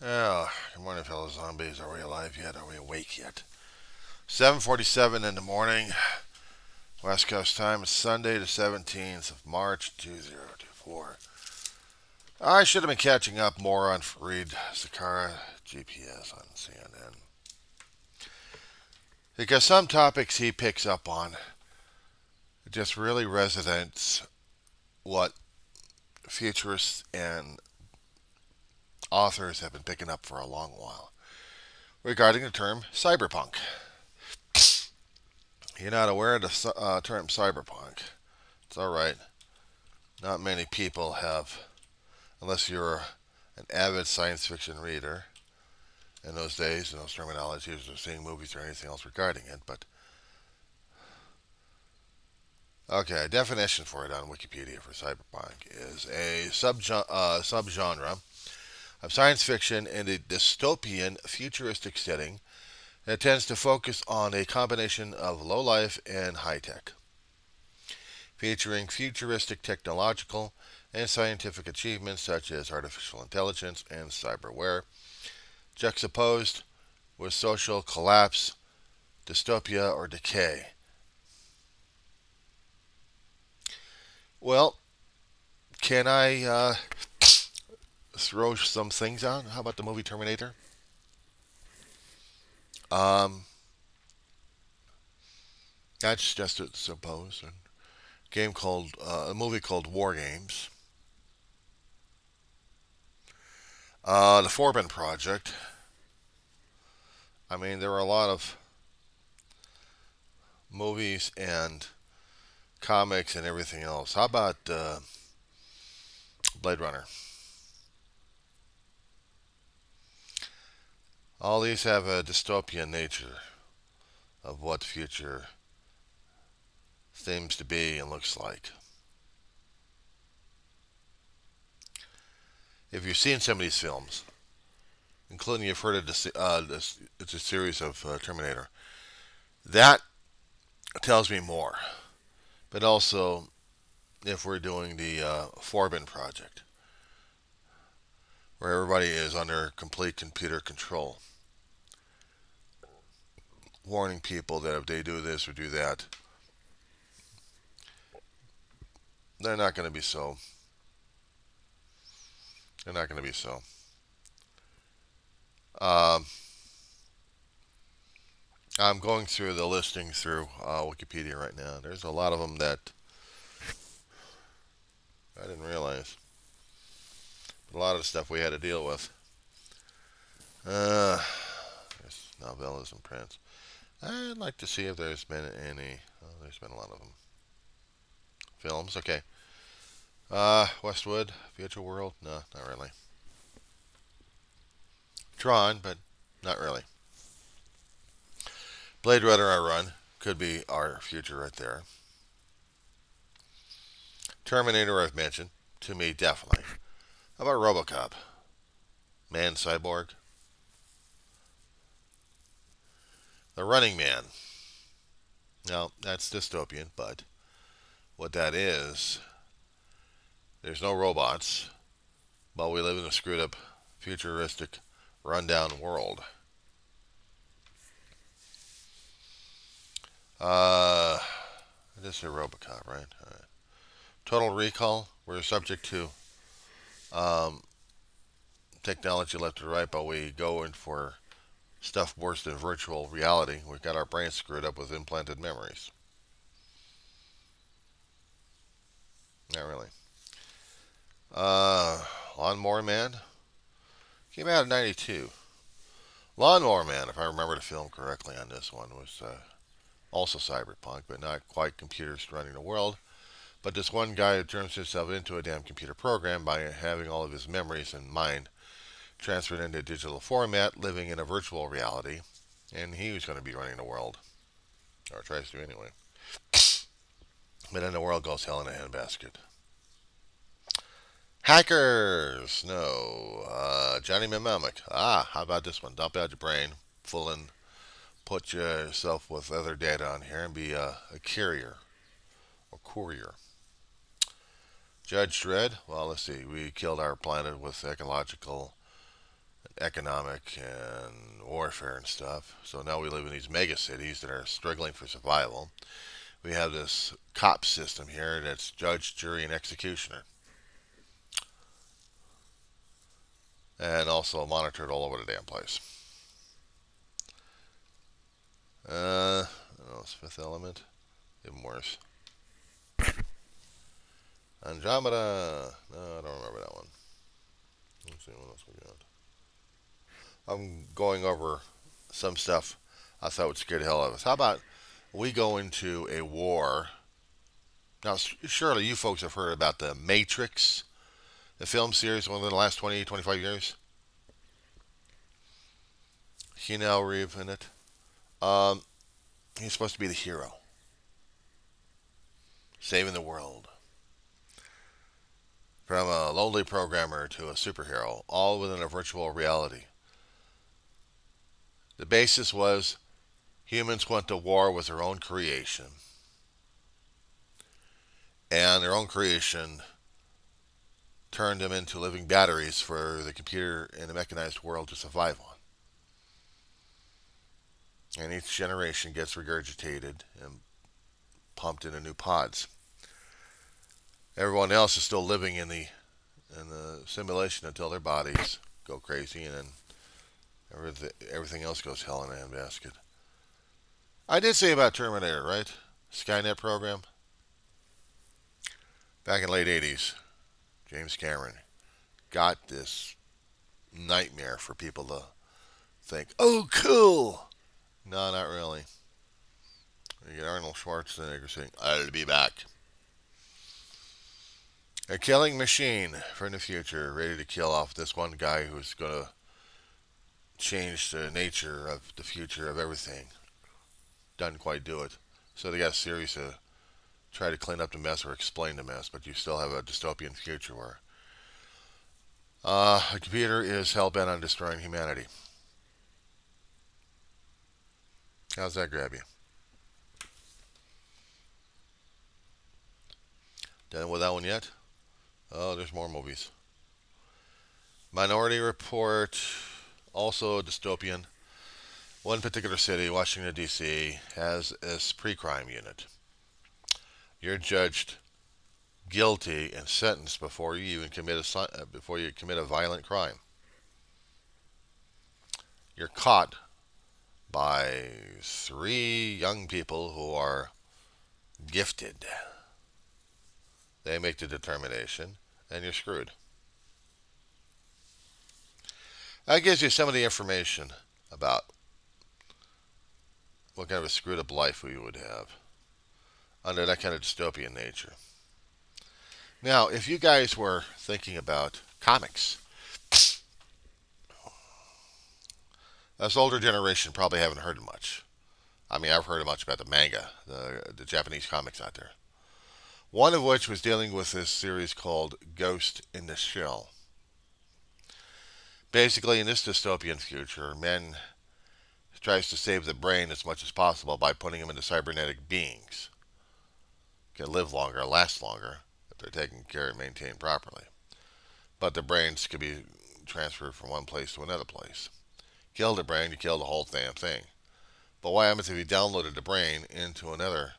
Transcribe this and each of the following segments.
Oh, good morning, fellow zombies. Are we alive yet? Are we awake yet? 7:47 in the morning, West Coast time. It's Sunday, the 17th of March, 2024. I should have been catching up more on Fareed Zakara GPS on CNN because some topics he picks up on just really resonates what futurists and authors have been picking up for a long while regarding the term cyberpunk. You're not aware of the term cyberpunk. It's all right. Not many people have, unless you're an avid science fiction reader in those days, and those terminologies, or seeing movies or anything else regarding it. But okay, a definition for it on Wikipedia for cyberpunk is a subgenre of science fiction in a dystopian, futuristic setting that tends to focus on a combination of low life and high tech, featuring futuristic technological and scientific achievements such as artificial intelligence and cyberware, juxtaposed with social collapse, dystopia, or decay. Well, can I throw some things out? How about the movie Terminator? Um, that's just to suppose. A movie called War Games. The Forbin Project. I mean, there are a lot of movies and comics and everything else. How about Blade Runner? All these have a dystopian nature of what the future seems to be and looks like. If you've seen some of these films, including you've heard of this, it's a series of Terminator, that tells me more. But also, if we're doing the Forbin project, where everybody is under complete computer control, warning people that if they do this or do that, they're not going to be so. They're not going to be so. Um, I'm going through the listing through Wikipedia right now. There's a lot of them that I didn't realize. A lot of the stuff we had to deal with. Uh, there's novellas and prints. I'd like to see if there's been any. Oh, there's been a lot of them. Films, okay. Westwood, Future World, no, not really. Tron, but not really. Blade Runner, I run, could be our future right there. Terminator, I've mentioned, to me, definitely. How about RoboCop? Man Cyborg? The Running Man. Now, that's dystopian, but what that is, there's no robots, but we live in a screwed up, futuristic, rundown world. Uh, this is a RoboCop, right? Total Recall, we're subject to um, technology left to right, but we go in for stuff worse than virtual reality. We've got our brains screwed up with implanted memories. Not really. Uh, Lawnmower Man came out in '92. Lawnmower Man, if I remember the film correctly on this one, was also cyberpunk, but not quite computers running the world. But this one guy who turns himself into a damn computer program by having all of his memories and mind transferred into digital format, living in a virtual reality, and he was going to be running the world, or tries to anyway. But then the world goes hell in a handbasket. Hackers, no. Johnny Mnemonic. How about this one? Dump out your brain, full and put yourself with other data on here and be a carrier or courier. Judge Dredd. Well, let's see. We killed our planet with ecological economic and warfare and stuff. So now we live in these mega cities that are struggling for survival. We have this cop system here that's judge, jury, and executioner, and also monitored all over the damn place. Oh, it's Fifth Element, even worse. Andromeda. No, I don't remember that one. Let's see what else we got. I'm going over some stuff I thought would scare the hell out of us. How about we go into a war? Now, surely you folks have heard about the Matrix, the film series, one of the last 20, 25 years. Keanu Reeves in it. Um, he's supposed to be the hero, saving the world. From a lonely programmer to a superhero, all within a virtual reality. The basis was humans went to war with their own creation, and their own creation turned them into living batteries for the computer and the mechanized world to survive on. And each generation gets regurgitated and pumped into new pods. Everyone else is still living in the simulation until their bodies go crazy, and then everything else goes hell in a handbasket. I did say about Terminator, right? Skynet program. Back in the late 80s, James Cameron got this nightmare for people to think, oh, cool. No, not really. You get Arnold Schwarzenegger saying, I'll be back. A killing machine for the future, ready to kill off this one guy who's going to change the nature of the future of everything. Doesn't quite do it. So they got a series to try to clean up the mess or explain the mess, but you still have a dystopian future where a computer is hell-bent on destroying humanity. How's that grab you? Done with that one yet? Oh, there's more movies. Minority Report, also dystopian. One particular city, Washington, D.C., has this pre-crime unit. You're judged guilty and sentenced before you even commit a violent crime. You're caught by three young people who are gifted. They make the determination, and you're screwed. That gives you some of the information about what kind of a screwed up life we would have under that kind of dystopian nature. Now, if you guys were thinking about comics, us older generation probably haven't heard much. I mean, I've heard much about the manga, the Japanese comics out there. One of which was dealing with this series called Ghost in the Shell. Basically, in this dystopian future, man tries to save the brain as much as possible by putting them into cybernetic beings. Can live longer, last longer, if they're taken care and maintained properly. But the brains could be transferred from one place to another place. Kill the brain, you kill the whole damn thing. But what happens if you downloaded the brain into another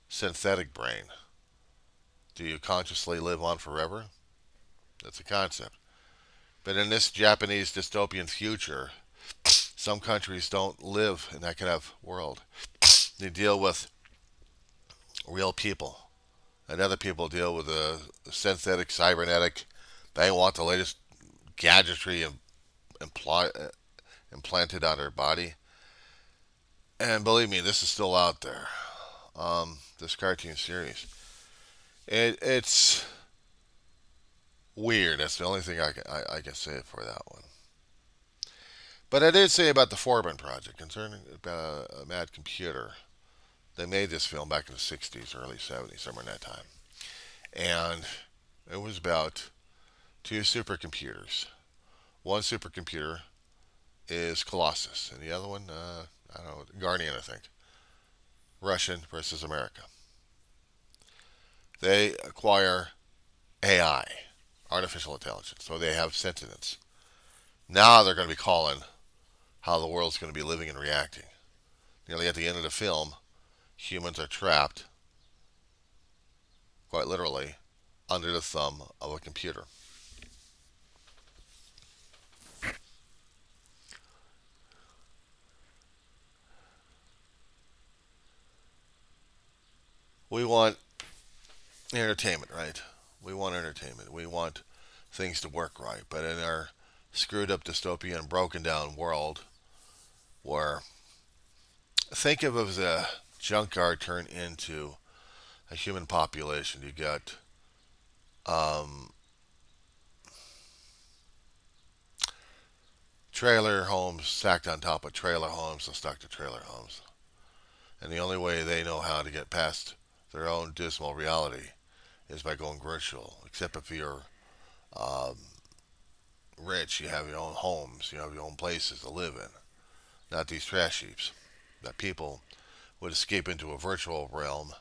synthetic brain? Do you consciously live on forever? That's a concept. But in this Japanese dystopian future, some countries don't live in that kind of world. They deal with real people. And other people deal with the synthetic, cybernetic. They want the latest gadgetry implanted on their body. And believe me, this is still out there. This cartoon series. It's weird. That's the only thing I can say for that one. But I did say about the Foreman project concerning about a mad computer. They made this film back in the 60s, early 70s, somewhere in that time. And it was about two supercomputers. One supercomputer is Colossus, and the other one, I don't know, Guardian, I think. Russian versus America. They acquire AI, artificial intelligence, so they have sentience. Now they're going to be calling how the world's going to be living and reacting. Nearly at the end of the film, humans are trapped, quite literally, under the thumb of a computer. We want entertainment, right? We want entertainment. We want things to work right. But in our screwed up dystopian, broken down world, where think of it as a junkyard turned into a human population. You got um, trailer homes stacked on top of trailer homes and stuck to trailer homes. And the only way they know how to get past their own dismal reality is by going virtual. Except if you're um, rich, you have your own homes, you have your own places to live in. Not these trash heaps. That people would escape into a virtual realm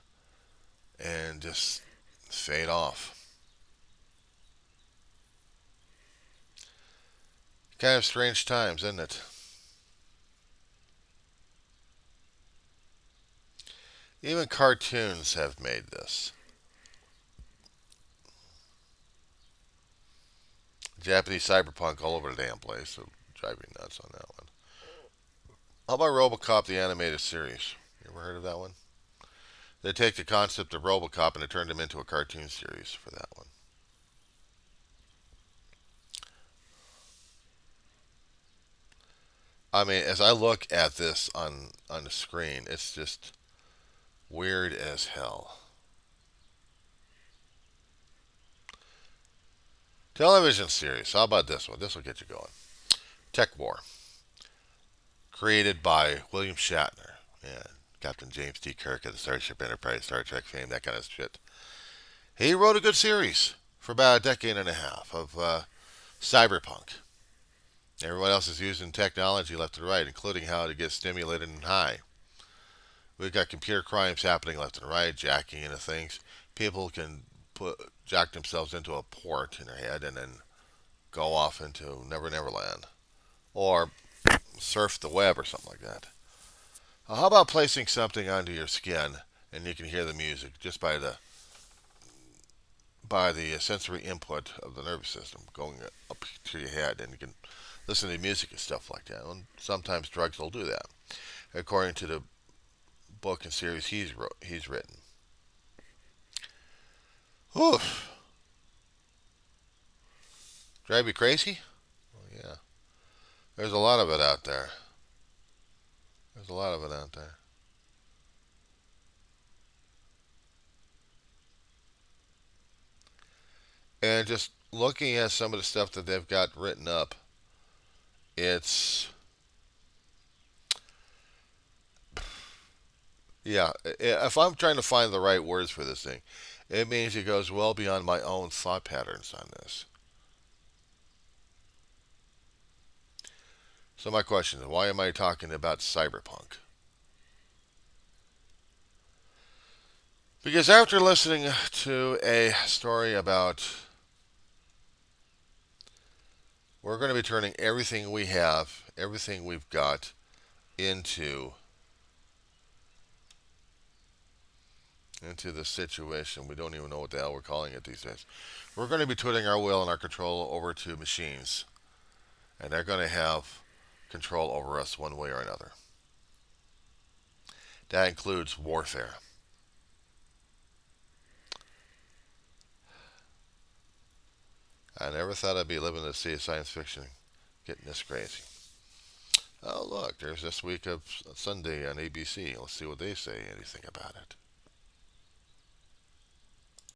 and just fade off. Kind of strange times, isn't it? Even cartoons have made this. Japanese cyberpunk all over the damn place. So drive me nuts on that one. How about RoboCop the animated series? You ever heard of that one? They take the concept of RoboCop and they turned him into a cartoon series for that one. I mean, as I look at this on the screen, it's just weird as hell. Television series. How about this one? This will get you going. Tech War, created by William Shatner and Captain James T. Kirk of the Starship Enterprise, Star Trek fame, that kind of shit. He wrote a good series for about a decade and a half of cyberpunk. Everyone else is using technology left and right, including how to get stimulated and high. We've got computer crimes happening left and right, jacking into things. People can jack themselves into a port in their head and then go off into Never Never Land or surf the web or something like that. How about placing something onto your skin and you can hear the music just by the sensory input of the nervous system going up to your head, and you can listen to music and stuff like that. And sometimes drugs will do that, according to the book and series he's written. Oof. Drive you crazy? Well, yeah. There's a lot of it out there. There's a lot of it out there. And just looking at some of the stuff that they've got written up, it's yeah. If I'm trying to find the right words for this thing, it means it goes well beyond my own thought patterns on this. So my question is, why am I talking about cyberpunk? Because after listening to a story about we're going to be turning everything we have, everything we've got into the situation. We don't even know what the hell we're calling it these days. We're going to be turning our will and our control over to machines, and they're going to have control over us one way or another. That includes warfare. I never thought I'd be living to see a science fiction getting this crazy. Oh, look, there's this week of Sunday on ABC. Let's see what they say anything about it.